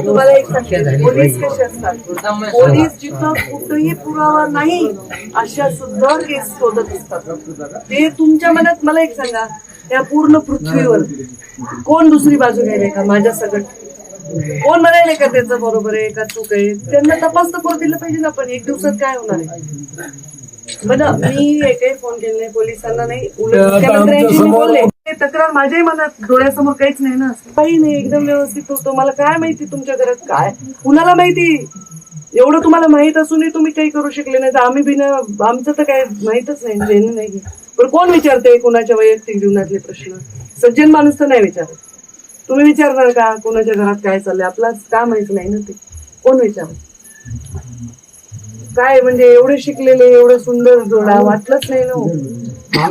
तुम्हाला एक सांगते, पोलीस कसे असतात, पोलीस जिथं कुठेही पुरावा नाही अशा सुद्धा केस शोधत असतात. ते तुमच्या मनात मला एक सांगा, या पूर्ण पृथ्वीवर कोण दुसरी बाजू घ्यायला का माझ्या सगळं कोण म्हणायला का त्याचं बरोबर आहे का चूक आहे, त्यांना तपास तर करू दिलं पाहिजे ना. पण एक दिवसात काय होणार आहे? बरं, मी एकही फोन केले नाही पोलिसांना, नाही उलट मुख्यमंत्र्यांशी मी बोलले. तक्रार माझ्याही मनात डोळ्यासमोर काहीच नाही ना, काही नाही, एकदम व्यवस्थित होतो. मला काय माहिती तुमच्या घरात काय, कुणाला माहिती? एवढं तुम्हाला माहित असूनही तुम्ही काही करू शकले नाही तर आम्ही बिना आमचं तर काय माहितच नाही. पण कोण विचारते कुणाच्या वैयक्तिक जीवनातले प्रश्न? सज्जन माणूस तर नाही विचारत. तुम्ही विचारणार का कुणाच्या घरात काय चाललंय? आपला का माहित नाही ना, ते कोण विचारत? काय म्हणजे एवढे शिकलेले एवढं सुंदर जोडा वाटलंच नाही ना.